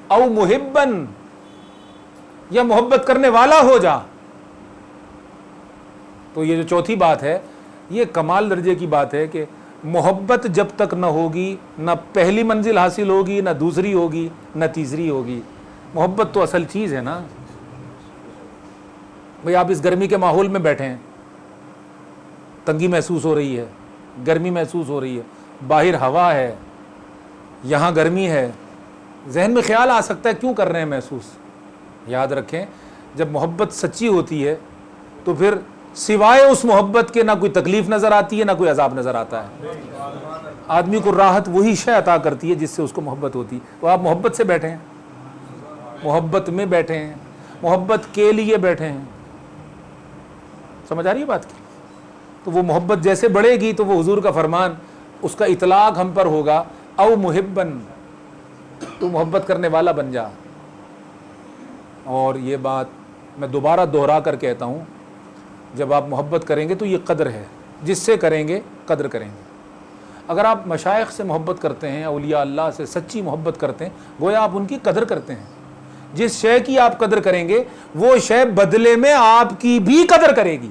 او محبن, یا محبت کرنے والا ہو جا. تو یہ جو چوتھی بات ہے یہ کمال درجے کی بات ہے کہ محبت جب تک نہ ہوگی نہ پہلی منزل حاصل ہوگی, نہ دوسری ہوگی, نہ تیسری ہوگی. محبت تو اصل چیز ہے نا بھئی. آپ اس گرمی کے ماحول میں بیٹھے ہیں, تنگی محسوس ہو رہی ہے, گرمی محسوس ہو رہی ہے, باہر ہوا ہے, یہاں گرمی ہے, ذہن میں خیال آ سکتا ہے کیوں کر رہے ہیں محسوس. یاد رکھیں جب محبت سچی ہوتی ہے تو پھر سوائے اس محبت کے نہ کوئی تکلیف نظر آتی ہے نہ کوئی عذاب نظر آتا ہے. آدمی کو راحت وہی شے عطا کرتی ہے جس سے اس کو محبت ہوتی ہے. تو آپ محبت سے بیٹھے ہیں, محبت میں بیٹھے ہیں, محبت کے لیے بیٹھے ہیں. سمجھ آ رہی ہے بات کی؟ تو وہ محبت جیسے بڑھے گی تو وہ حضور کا فرمان, اس کا اطلاق ہم پر ہوگا, او محبن, تو محبت کرنے والا بن جا. اور یہ بات میں دوبارہ دوہرا کر کہتا ہوں, جب آپ محبت کریں گے تو یہ قدر ہے, جس سے کریں گے قدر کریں گے. اگر آپ مشائخ سے محبت کرتے ہیں, اولیاء اللہ سے سچی محبت کرتے ہیں, گویا آپ ان کی قدر کرتے ہیں. جس شے کی آپ قدر کریں گے وہ شے بدلے میں آپ کی بھی قدر کرے گی.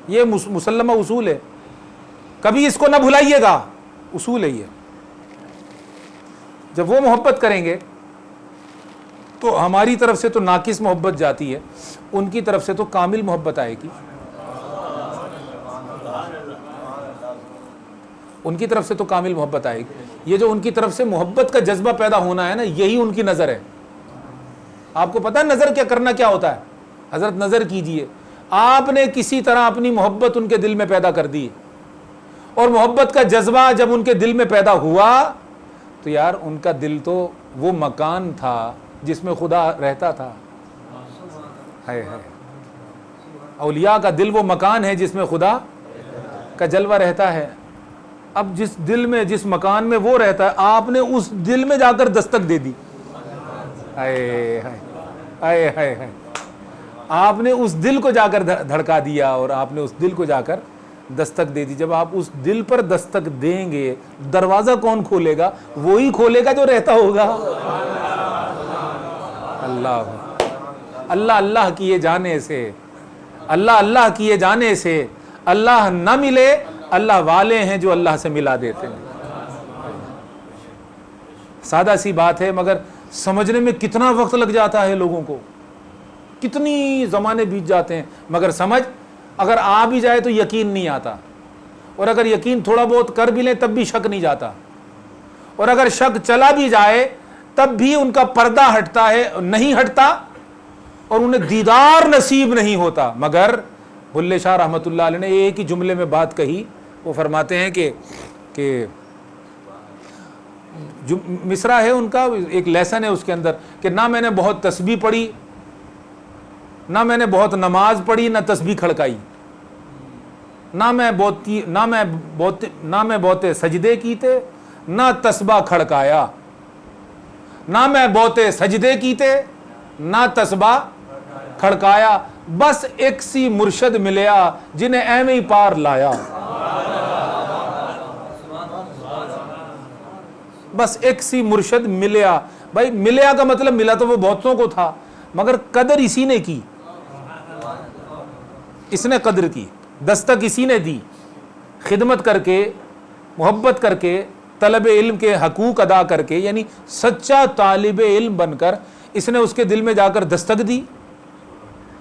یہ مسلمہ اصول ہے, کبھی اس کو نہ بھلائیے گا, اصول ہے یہ. جب وہ محبت کریں گے تو ہماری طرف سے تو ناقص محبت جاتی ہے, ان کی طرف سے تو کامل محبت آئے گی. ان کی طرف سے تو کامل محبت آئے گی. یہ جو ان کی طرف سے محبت کا جذبہ پیدا ہونا ہے نا, یہی ان کی نظر ہے. آپ کو پتہ ہے نظر کیا کرنا کیا ہوتا ہے؟ حضرت نظر کیجئے, آپ نے کسی طرح اپنی محبت ان کے دل میں پیدا کر دی, اور محبت کا جذبہ جب ان کے دل میں پیدا ہوا تو یار ان کا دل تو وہ مکان تھا جس میں خدا رہتا تھا. ہے اولیاء کا دل وہ مکان ہے جس میں خدا کا جلوہ رہتا ہے. اب جس دل میں, جس مکان میں وہ رہتا ہے, آپ نے اس دل میں جا کر دستک دے دی. آپ نے اس دل کو جا کر دھڑکا دیا, اور آپ نے اس دل کو جا کر دستک دے دی. جب آپ اس دل پر دستک دیں گے, دروازہ کون کھولے گا؟ وہی کھولے گا جو رہتا ہوگا. اللہ اللہ اللہ کیے جانے سے, اللہ اللہ کیے جانے سے اللہ نہ ملے, اللہ والے ہیں جو اللہ سے ملا دیتے ہیں. سادہ سی بات ہے مگر سمجھنے میں کتنا وقت لگ جاتا ہے لوگوں کو, کتنی زمانے بیت جاتے ہیں. مگر سمجھ اگر آ بھی جائے تو یقین نہیں آتا, اور اگر یقین تھوڑا بہت کر بھی لیں تب بھی شک نہیں جاتا, اور اگر شک چلا بھی جائے تب بھی ان کا پردہ ہٹتا ہے, نہیں ہٹتا, اور انہیں دیدار نصیب نہیں ہوتا. مگر بلے شاہ رحمۃ اللہ علیہ نے ایک ہی جملے میں بات کہی. وہ فرماتے ہیں کہ جو مصرع ہے ان کا ایک لیسن ہے اس کے اندر, کہ نہ میں نے بہت تسبیح پڑھی, نہ میں نے بہت نماز پڑھی, نہ تسبیح کھڑکائی, نہ میں بہت سجدے کیتے, نہ تسبیح کھڑکایا, نہ میں بہت سجدے کیتے, نہ تسبیح کھڑکایا, بس ایک سی مرشد ملیا جنہیں ایویں ہی پار لایا. بس ایک سی مرشد ملیا. بھائی ملیا کا مطلب ملا تو وہ بہتوں کو تھا, مگر قدر اسی نے کی, اس نے قدر کی, دستک اسی نے دی, خدمت کر کے, محبت کر کے, طلب علم کے حقوق ادا کر کے, یعنی سچا طالب علم بن کر اس نے اس کے دل میں جا کر دستک دی,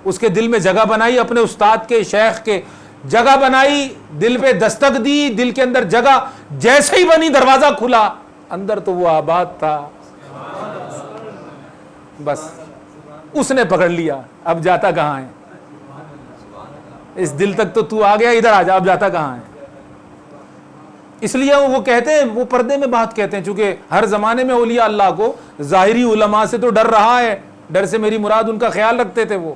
اس کے دل میں جگہ بنائی, اپنے استاد کے, شیخ کے جگہ بنائی, دل پہ دستک دی, دل کے اندر جگہ جیسے ہی بنی دروازہ کھلا, اندر تو وہ آباد تھا, بس اس نے پکڑ لیا. اب جاتا کہاں ہے؟ اس دل تک تو آ گیا, ادھر آ جا, اب جاتا کہاں ہے؟ اس لیے وہ کہتے ہیں, وہ پردے میں بات کہتے ہیں, چونکہ ہر زمانے میں اولیاء اللہ کو ظاہری علماء سے تو ڈر رہا ہے. ڈر سے میری مراد ان کا خیال رکھتے تھے وہ,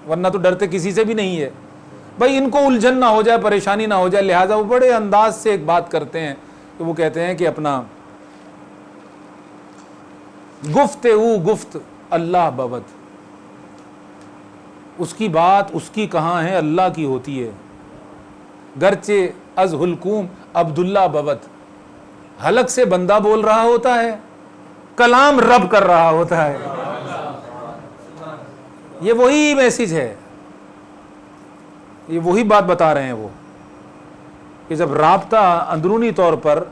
ورنہ تو ڈرتے کسی سے بھی نہیں ہے. بھائی ان کو الجھن نہ ہو جائے, پریشانی نہ ہو جائے, لہٰذا وہ بڑے انداز سے ایک بات کرتے ہیں. تو وہ کہتے ہیں کہ اپنا گفت او گفت اللہ بود, اس کی بات اس کی کہاں ہے, اللہ کی ہوتی ہے. گرچہ از حلقوم عبداللہ بود, حلق سے بندہ بول رہا ہوتا ہے کلام رب کر رہا ہوتا ہے. یہ وہی میسج ہے, یہ وہی بات بتا رہے ہیں وہ, کہ جب رابطہ اندرونی طور پر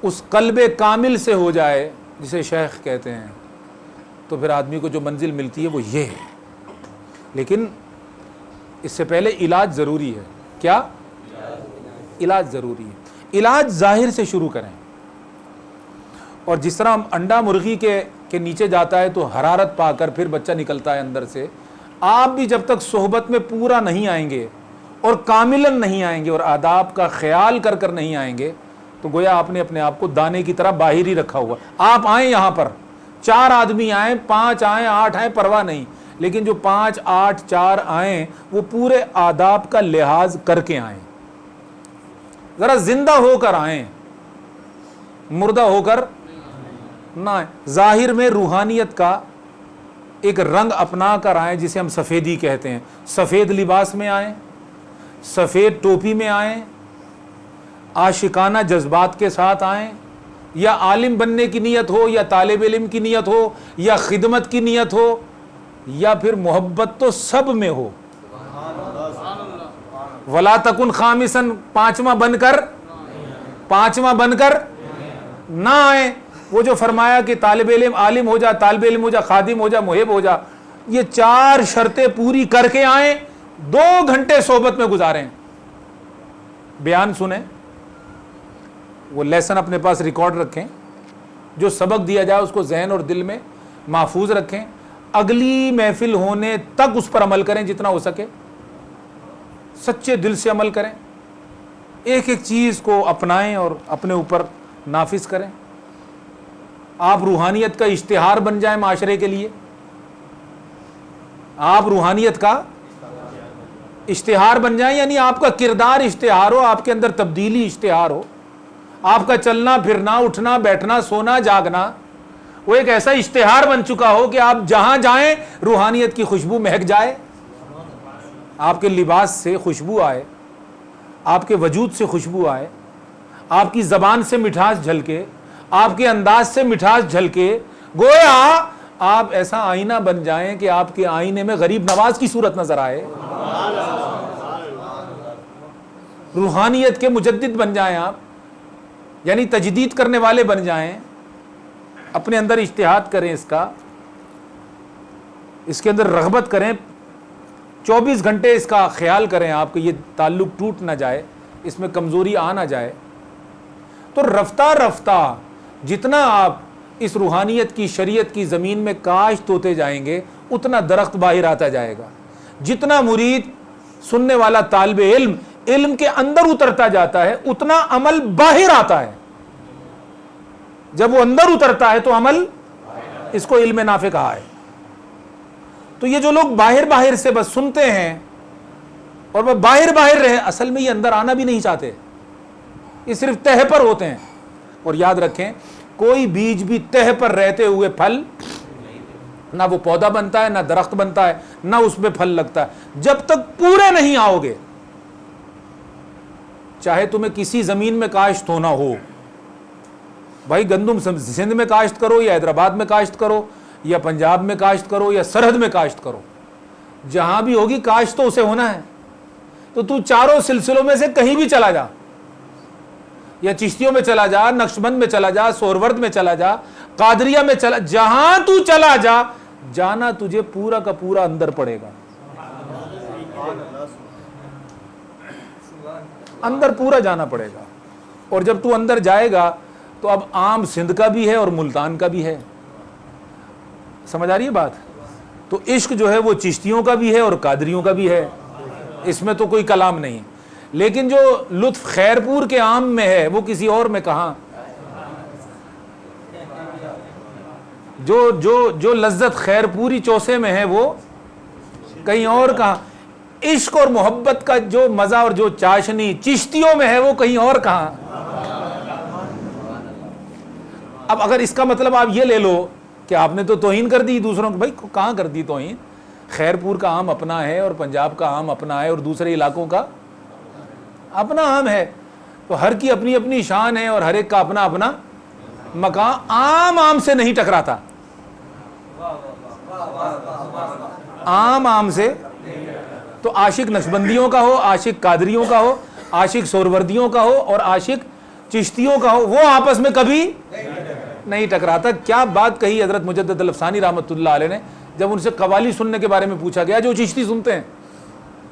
اس قلب کامل سے ہو جائے جسے شیخ کہتے ہیں, تو پھر آدمی کو جو منزل ملتی ہے وہ یہ ہے. لیکن اس سے پہلے علاج ضروری ہے. کیا علاج ضروری ہے؟ علاج ظاہر سے شروع کریں. اور جس طرح انڈا مرغی کے نیچے جاتا ہے تو حرارت پا کر پھر بچہ نکلتا ہے اندر سے, آپ بھی جب تک صحبت میں پورا نہیں آئیں گے اور کاملاً نہیں آئیں گے اور آداب کا خیال کر کر نہیں آئیں گے, تو گویا آپ نے اپنے آپ کو دانے کی طرح باہر ہی رکھا ہوا. آپ آئیں یہاں پر, 4 آدمی آئیں, 5 آئیں, 8 آئیں, پرواہ نہیں, لیکن جو 5 8 4 آئیں وہ پورے آداب کا لحاظ کر کے آئیں, ذرا زندہ ہو کر آئیں, مردہ ہو کر نہ آئیں. ظاہر میں روحانیت کا ایک رنگ اپنا کر آئیں جسے ہم سفیدی کہتے ہیں. سفید لباس میں آئیں, سفید ٹوپی میں آئیں, عاشقانہ جذبات کے ساتھ آئیں, یا عالم بننے کی نیت ہو, یا طالب علم کی نیت ہو, یا خدمت کی نیت ہو, یا پھر محبت تو سب میں ہو. ولا تکن خامسن, پانچواں بن کر نہ آئیں. وہ جو فرمایا کہ طالب علم عالم ہو جا, طالب علم ہو جا, خادم ہو جا, محب ہو جا, یہ 4 شرطیں پوری کر کے آئیں. 2 گھنٹے صحبت میں گزاریں, بیان سنیں, وہ لیسن اپنے پاس ریکارڈ رکھیں, جو سبق دیا جائے اس کو ذہن اور دل میں محفوظ رکھیں. اگلی محفل ہونے تک اس پر عمل کریں جتنا ہو سکے, سچے دل سے عمل کریں, ایک ایک چیز کو اپنائیں اور اپنے اوپر نافذ کریں. آپ روحانیت کا اشتہار بن جائیں معاشرے کے لیے, آپ روحانیت کا اشتہار بن جائیں, یعنی آپ کا کردار اشتہار ہو, آپ کے اندر تبدیلی اشتہار ہو, آپ کا چلنا پھرنا, اٹھنا بیٹھنا, سونا جاگنا وہ ایک ایسا اشتہار بن چکا ہو کہ آپ جہاں جائیں روحانیت کی خوشبو مہک جائے, آپ کے لباس سے خوشبو آئے, آپ کے وجود سے خوشبو آئے, آپ کی زبان سے مٹھاس جھلکے, آپ کے انداز سے مٹھاس جھلکے, گویا آپ ایسا آئینہ بن جائیں کہ آپ کے آئینے میں غریب نواز کی صورت نظر آئے. روحانیت کے مجدد بن جائیں آپ, یعنی تجدید کرنے والے بن جائیں. اپنے اندر اجتہاد کریں, اس کے اندر رغبت کریں, 24 گھنٹے اس کا خیال کریں آپ کہ یہ تعلق ٹوٹ نہ جائے, اس میں کمزوری آ نہ جائے. تو رفتہ رفتہ جتنا آپ اس روحانیت کی شریعت کی زمین میں کاشت ہوتے جائیں گے اتنا درخت باہر آتا جائے گا. جتنا مرید سننے والا طالب علم کے اندر اترتا جاتا ہے اتنا عمل باہر آتا ہے. جب وہ اندر اترتا ہے تو عمل, اس کو علم نافع کہا ہے. تو یہ جو لوگ باہر سے بس سنتے ہیں اور وہ باہر رہے, اصل میں یہ اندر آنا بھی نہیں چاہتے, یہ صرف تہ پر ہوتے ہیں. اور یاد رکھیں کوئی بیج بھی تہ پر رہتے ہوئے پھل نہ وہ پودا بنتا ہے, نہ درخت بنتا ہے, نہ اس میں پھل لگتا ہے. جب تک پورے نہیں آؤ گے, چاہے تمہیں کسی زمین میں کاشت ہونا ہو, بھائی گندم سندھ میں کاشت کرو, یا حیدرآباد میں کاشت کرو, یا پنجاب میں کاشت کرو, یا سرحد میں کاشت کرو, جہاں بھی ہوگی کاشت تو اسے ہونا ہے. تو چاروں سلسلوں میں سے کہیں بھی چلا جا, یا چشتیوں میں چلا جا, نقشبند میں چلا جا, سورورد میں چلا جا, قادریہ میں چلا, جہاں تو چلا جا, جانا تجھے پورا کا پورا اندر پڑے گا, اندر پورا جانا پڑے گا. اور جب تو اندر جائے گا تو اب عام سندھ کا بھی ہے اور ملتان کا بھی ہے. سمجھ آ رہی ہے بات؟ تو عشق جو ہے وہ چشتیوں کا بھی ہے اور قادریوں کا بھی ہے, اس میں تو کوئی کلام نہیں. لیکن جو لطف خیرپور کے عام میں ہے وہ کسی اور میں کہاں, جو لذت خیرپوری چوسے میں ہے وہ کہیں اور کہاں. عشق اور محبت کا جو مزہ اور جو چاشنی چشتیوں میں ہے وہ کہیں اور کہاں. اب اگر اس کا مطلب آپ یہ لے لو کہ آپ نے تو توہین کر دی دوسروں کو, بھائی کہاں کر دی توہین؟ خیرپور کا عام اپنا ہے اور پنجاب کا عام اپنا ہے اور دوسرے علاقوں کا اپنا عام ہے, تو ہر کی اپنی اپنی شان ہے اور ہر ایک کا اپنا اپنا مکان عام سے نہیں ٹکراتا، عام سے. تو عاشق نقشبندیوں کا ہو، عاشق قادریوں کا ہو، عاشق سوروردیوں کا ہو اور عاشق چشتیوں کا ہو، وہ آپس میں کبھی نہیں ٹکراتا. کیا بات کہی حضرت مجدد الافسانی رحمۃ اللہ علیہ نے جب ان سے قوالی سننے کے بارے میں پوچھا گیا. جو چشتی سنتے ہیں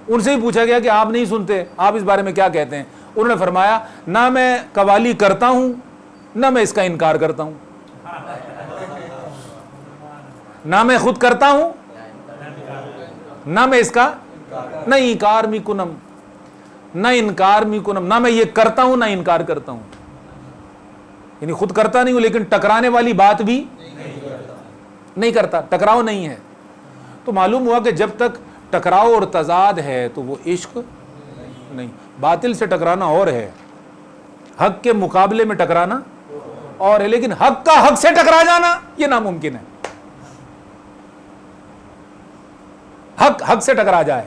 ان سے بھی پوچھا گیا کہ آپ نہیں سنتے، آپ اس بارے میں کیا کہتے ہیں. انہوں نے فرمایا نہ میں قوالی کرتا ہوں نہ میں اس کا انکار کرتا ہوں، نہ میں خود کرتا ہوں نہ میں اس کا نہ انکار می کنم، نہ انکار می کنم، نہ میں یہ کرتا ہوں نہ انکار کرتا ہوں. یعنی خود کرتا نہیں ہوں لیکن ٹکرانے والی بات بھی نہیں کرتا، ٹکراؤ نہیں ہے. تو معلوم ہوا کہ جب تک ٹکراؤ اور تضاد ہے تو وہ عشق نہیں. باطل سے ٹکرانا اور ہے، حق کے مقابلے میں ٹکرانا اور ہے، لیکن حق کا حق سے ٹکرا جانا یہ ناممکن ہے. حق سے ٹکرا جائے،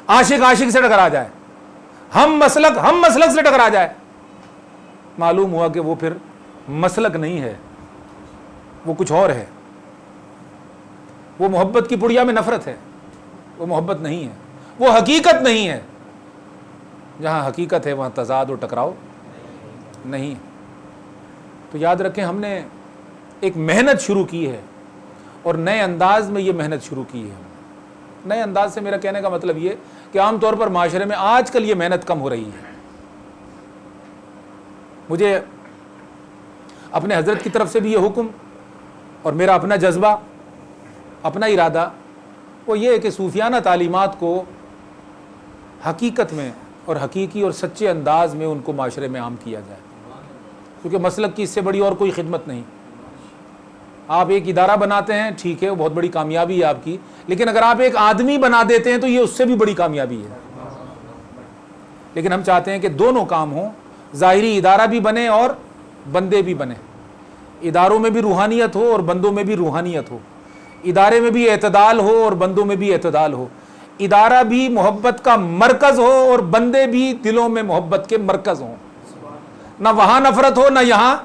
عاشق سے ٹکرا جائے، ہم مسلک سے ٹکرا جائے، معلوم ہوا کہ وہ پھر مسلک نہیں ہے، وہ کچھ اور ہے. وہ محبت کی پڑیا میں نفرت ہے، وہ محبت نہیں ہے، وہ حقیقت نہیں ہے. جہاں حقیقت ہے وہاں تضاد اور ٹکراؤ نہیں. تو یاد رکھیں ہم نے ایک محنت شروع کی ہے اور نئے انداز میں یہ محنت شروع کی ہے. نئے انداز سے میرا کہنے کا مطلب یہ کہ عام طور پر معاشرے میں آج کل یہ محنت کم ہو رہی ہے. مجھے اپنے حضرت کی طرف سے بھی یہ حکم اور میرا اپنا جذبہ، اپنا ارادہ وہ یہ ہے کہ صوفیانہ تعلیمات کو حقیقت میں اور حقیقی اور سچے انداز میں ان کو معاشرے میں عام کیا جائے، کیونکہ مسلک کی اس سے بڑی اور کوئی خدمت نہیں. آپ ایک ادارہ بناتے ہیں ٹھیک ہے، وہ بہت بڑی کامیابی ہے آپ کی، لیکن اگر آپ ایک آدمی بنا دیتے ہیں تو یہ اس سے بھی بڑی کامیابی ہے. لیکن ہم چاہتے ہیں کہ دونوں کام ہوں، ظاہری ادارہ بھی بنے اور بندے بھی بنے. اداروں میں بھی روحانیت ہو اور بندوں میں بھی روحانیت ہو، ادارے میں بھی اعتدال ہو اور بندوں میں بھی اعتدال ہو، ادارہ بھی محبت کا مرکز ہو اور بندے بھی دلوں میں محبت کے مرکز ہوں. نہ وہاں نفرت ہو نہ یہاں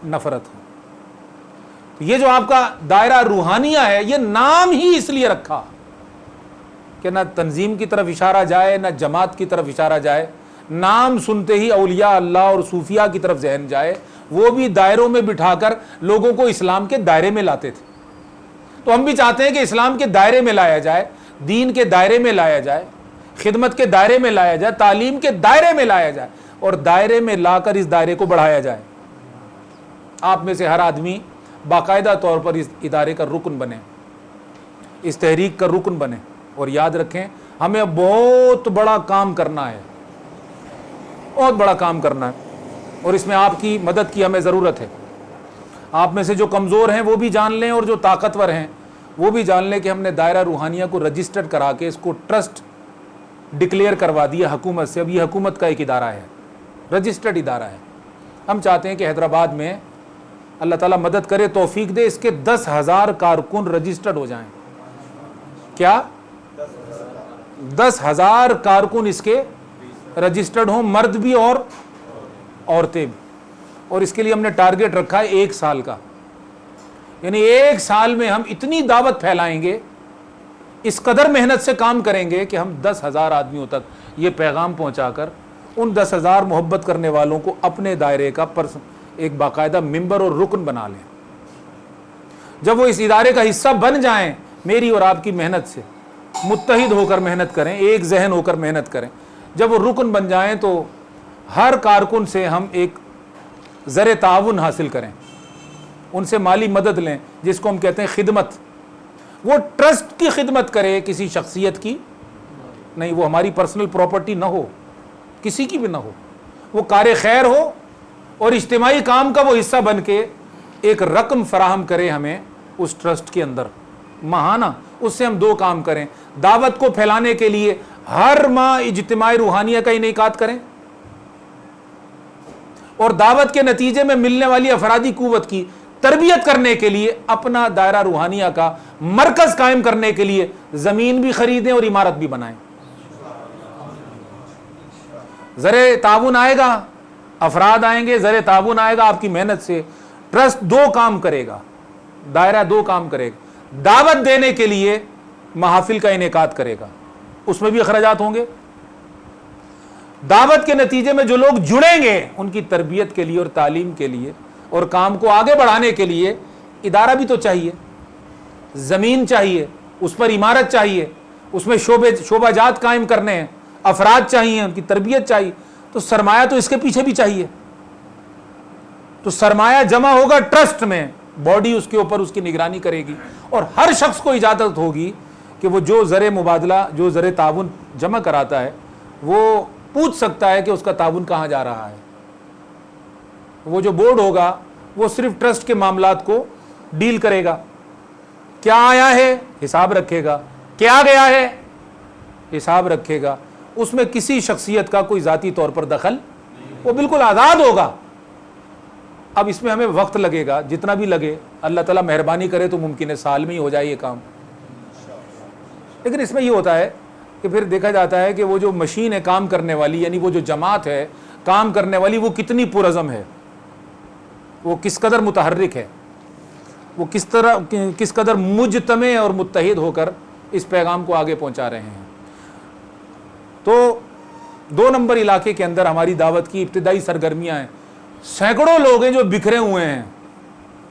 نفرت ہو. یہ جو آپ کا دائرہ روحانیہ ہے یہ نام ہی اس لیے رکھا کہ نہ تنظیم کی طرف اشارہ جائے نہ جماعت کی طرف اشارہ جائے. نام سنتے ہی اولیاء اللہ اور صوفیاء کی طرف ذہن جائے. وہ بھی دائروں میں بٹھا کر لوگوں کو اسلام کے دائرے میں لاتے تھے. تو ہم بھی چاہتے ہیں کہ اسلام کے دائرے میں لایا جائے، دین کے دائرے میں لایا جائے، خدمت کے دائرے میں لایا جائے، تعلیم کے دائرے میں لایا جائے اور دائرے میں لا کر اس دائرے کو بڑھایا جائے. آپ میں سے ہر آدمی باقاعدہ طور پر اس ادارے کا رکن بنے، اس تحریک کا رکن بنے. اور یاد رکھیں ہمیں بہت بڑا کام کرنا ہے، بہت بڑا کام کرنا ہے، اور اس میں آپ کی مدد کی ہمیں ضرورت ہے. آپ میں سے جو کمزور ہیں وہ بھی جان لیں اور جو طاقتور ہیں وہ بھی جان لیں کہ ہم نے دائرہ روحانیہ کو رجسٹرڈ کرا کے اس کو ٹرسٹ ڈکلیئر کروا دیا حکومت سے. اب یہ حکومت کا ایک ادارہ ہے، رجسٹرڈ ادارہ ہے. ہم چاہتے ہیں کہ حیدرآباد میں اللہ تعالیٰ مدد کرے، توفیق دے، اس کے 10,000 کارکن رجسٹرڈ ہو جائیں. کیا 10,000 کارکن اس کے رجسٹرڈ ہوں، مرد بھی اور عورتیں بھی. اور اس کے لیے ہم نے ٹارگٹ رکھا ہے 1 سال کا، یعنی 1 سال میں ہم اتنی دعوت پھیلائیں گے، اس قدر محنت سے کام کریں گے کہ ہم 10,000 آدمیوں تک یہ پیغام پہنچا کر ان 10,000 محبت کرنے والوں کو اپنے دائرے کا ایک باقاعدہ ممبر اور رکن بنا لیں. جب وہ اس ادارے کا حصہ بن جائیں، میری اور آپ کی محنت سے متحد ہو کر محنت کریں، ایک ذہن ہو کر محنت کریں. جب وہ رکن بن جائیں تو ہر کارکن سے ہم ایک زر تعاون حاصل کریں، ان سے مالی مدد لیں، جس کو ہم کہتے ہیں خدمت. وہ ٹرسٹ کی خدمت کرے، کسی شخصیت کی نہیں. وہ ہماری پرسنل پراپرٹی نہ ہو، کسی کی بھی نہ ہو. وہ کار خیر ہو اور اجتماعی کام کا وہ حصہ بن کے ایک رقم فراہم کرے ہمیں اس ٹرسٹ کے اندر ماہانہ. اس سے ہم 2 کام کریں. دعوت کو پھیلانے کے لیے ہر ماہ اجتماع روحانیہ کا انعقاد کریں، اور دعوت کے نتیجے میں ملنے والی افرادی قوت کی تربیت کرنے کے لیے اپنا دائرہ روحانیہ کا مرکز قائم کرنے کے لیے زمین بھی خریدیں اور عمارت بھی بنائیں. زر تعاون آئے گا، افراد آئیں گے, زر تعاون آئے گا آپ کی محنت سے. ٹرسٹ دو کام کرے گا, دائرہ دو کام کرے گا. دعوت دینے کے لیے محافل کا انعقاد کرے گا, اس میں بھی اخراجات ہوں گے. دعوت کے نتیجے میں جو لوگ جڑیں گے ان کی تربیت کے لیے اور تعلیم کے لیے اور کام کو آگے بڑھانے کے لیے ادارہ بھی تو چاہیے, زمین چاہیے, اس پر عمارت چاہیے, اس میں شعبہ جات قائم کرنے ہیں, افراد چاہیے, ان کی تربیت چاہیے. تو سرمایہ تو اس کے پیچھے بھی چاہیے. تو سرمایہ جمع ہوگا ٹرسٹ میں, باڈی اس کے اوپر اس کی نگرانی کرے گی, اور ہر شخص کو اجازت ہوگی کہ وہ جو زر مبادلہ, جو زر تعاون جمع کراتا ہے وہ پوچھ سکتا ہے کہ اس کا تعاون کہاں جا رہا ہے. وہ جو بورڈ ہوگا وہ صرف ٹرسٹ کے معاملات کو ڈیل کرے گا. کیا آیا ہے حساب رکھے گا, کیا گیا ہے حساب رکھے گا. اس میں کسی شخصیت کا کوئی ذاتی طور پر دخل, وہ بالکل آزاد ہوگا. اب اس میں ہمیں وقت لگے گا, جتنا بھی لگے, اللہ تعالیٰ مہربانی کرے تو ممکن ہے سال میں ہی ہو جائے یہ کام. لیکن اس میں یہ ہوتا ہے کہ پھر دیکھا جاتا ہے کہ وہ جو مشین ہے کام کرنے والی, یعنی وہ جو جماعت ہے کام کرنے والی, وہ کتنی پرعزم ہے, وہ کس قدر متحرک ہے, وہ کس قدر مجتمع اور متحد ہو کر اس پیغام کو آگے پہنچا رہے ہیں. تو 2 نمبر علاقے کے اندر ہماری دعوت کی ابتدائی سرگرمیاں ہیں. سینکڑوں لوگ ہیں جو بکھرے ہوئے ہیں,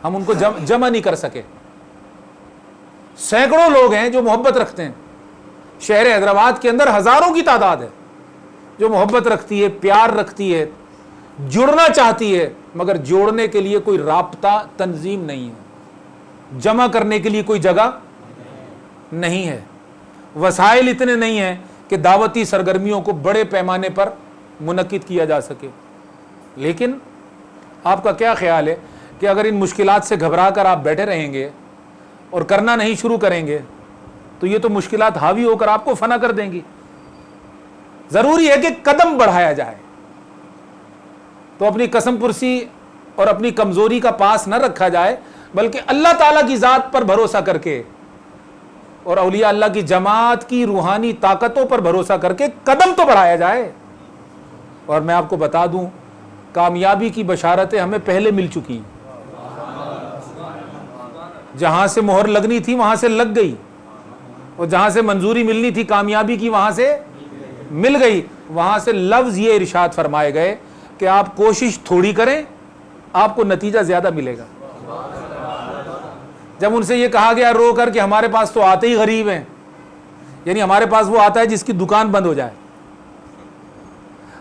ہم ان کو جمع نہیں کر سکے. سینکڑوں لوگ ہیں جو محبت رکھتے ہیں. شہر حیدرآباد کے اندر ہزاروں کی تعداد ہے جو محبت رکھتی ہے, پیار رکھتی ہے, جڑنا چاہتی ہے, مگر جوڑنے کے لیے کوئی رابطہ تنظیم نہیں ہے, جمع کرنے کے لیے کوئی جگہ نہیں ہے, وسائل اتنے نہیں ہیں کہ دعوتی سرگرمیوں کو بڑے پیمانے پر منعقد کیا جا سکے. لیکن آپ کا کیا خیال ہے کہ اگر ان مشکلات سے گھبرا کر آپ بیٹھے رہیں گے اور کرنا نہیں شروع کریں گے تو یہ تو مشکلات حاوی ہو کر آپ کو فنا کر دیں گی. ضروری ہے کہ قدم بڑھایا جائے. تو اپنی قسم پرسی اور اپنی کمزوری کا پاس نہ رکھا جائے, بلکہ اللہ تعالیٰ کی ذات پر بھروسہ کر کے اور اولیاء اللہ کی جماعت کی روحانی طاقتوں پر بھروسہ کر کے قدم تو بڑھایا جائے. اور میں آپ کو بتا دوں, کامیابی کی بشارتیں ہمیں پہلے مل چکی. جہاں سے مہر لگنی تھی وہاں سے لگ گئی, اور جہاں سے منظوری ملنی تھی کامیابی کی وہاں سے مل گئی. وہاں سے لفظ یہ ارشاد فرمائے گئے کہ آپ کوشش تھوڑی کریں, آپ کو نتیجہ زیادہ ملے گا. جب ان سے یہ کہا گیا رو کر کہ ہمارے پاس تو آتے ہی غریب ہیں, یعنی ہمارے پاس وہ آتا ہے جس کی دکان بند ہو جائے,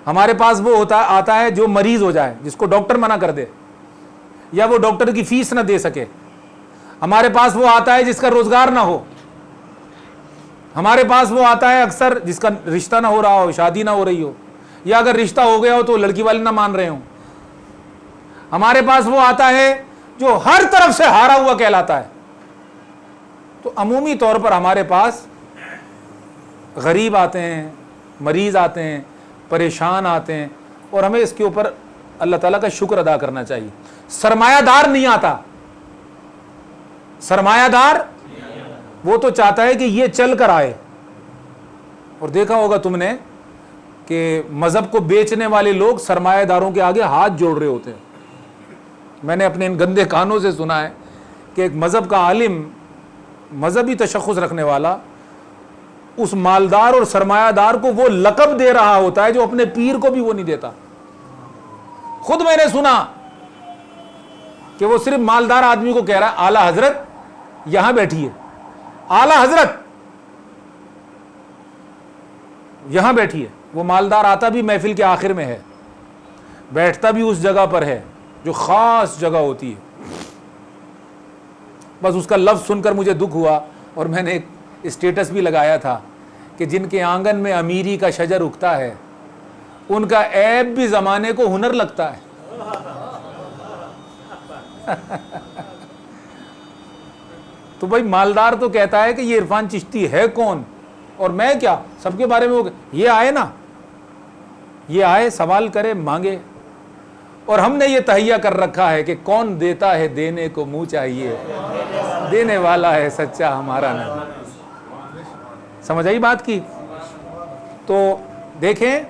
ہمارے پاس وہ آتا ہے جو مریض ہو جائے, جس کو ڈاکٹر منع کر دے یا وہ ڈاکٹر کی فیس نہ دے سکے, ہمارے پاس وہ آتا ہے جس کا روزگار نہ ہو, ہمارے پاس وہ آتا ہے اکثر جس کا رشتہ نہ ہو رہا ہو, شادی نہ ہو رہی ہو, یا اگر رشتہ ہو گیا ہو تو لڑکی والے نہ مان رہے ہوں. ہمارے پاس وہ آتا ہے جو ہر طرف سے ہارا ہوا کہلاتا ہے. تو عمومی طور پر ہمارے پاس غریب آتے ہیں, مریض آتے ہیں, پریشان آتے ہیں, اور ہمیں اس کے اوپر اللہ تعالیٰ کا شکر ادا کرنا چاہیے. سرمایہ دار نہیں آتا, سرمایہ دار وہ تو چاہتا ہے کہ یہ چل کر آئے. اور دیکھا ہوگا تم نے کہ مذہب کو بیچنے والے لوگ سرمایہ داروں کے آگے ہاتھ جوڑ رہے ہوتے ہیں. میں نے اپنے ان گندے کانوں سے سنا ہے کہ ایک مذہب کا عالم, مذہبی تشخص رکھنے والا, اس مالدار اور سرمایہ دار کو وہ لقب دے رہا ہوتا ہے جو اپنے پیر کو بھی وہ نہیں دیتا. خود میں نے سنا کہ وہ صرف مالدار آدمی کو کہہ رہا ہے اعلیٰ حضرت یہاں بیٹھیے, اعلیٰ حضرت یہاں بیٹھیے. وہ مالدار آتا بھی محفل کے آخر میں ہے, بیٹھتا بھی اس جگہ پر ہے جو خاص جگہ ہوتی ہے. بس اس کا لفظ سن کر مجھے دکھ ہوا, اور میں نے ایک اسٹیٹس بھی لگایا تھا کہ جن کے آنگن میں امیری کا شجر اگتا ہے ان کا عیب بھی زمانے کو ہنر لگتا ہے. تو بھائی مالدار تو کہتا ہے کہ یہ عرفان چشتی ہے کون, اور میں کیا, سب کے بارے میں یہ آئے نا, یہ آئے سوال کرے مانگے. اور ہم نے یہ تہیا کر رکھا ہے کہ کون دیتا ہے دینے کو منہ چاہیے, دینے والا ہے سچا ہمارا نہیں. سمجھ آئی بات کی؟ تو دیکھیں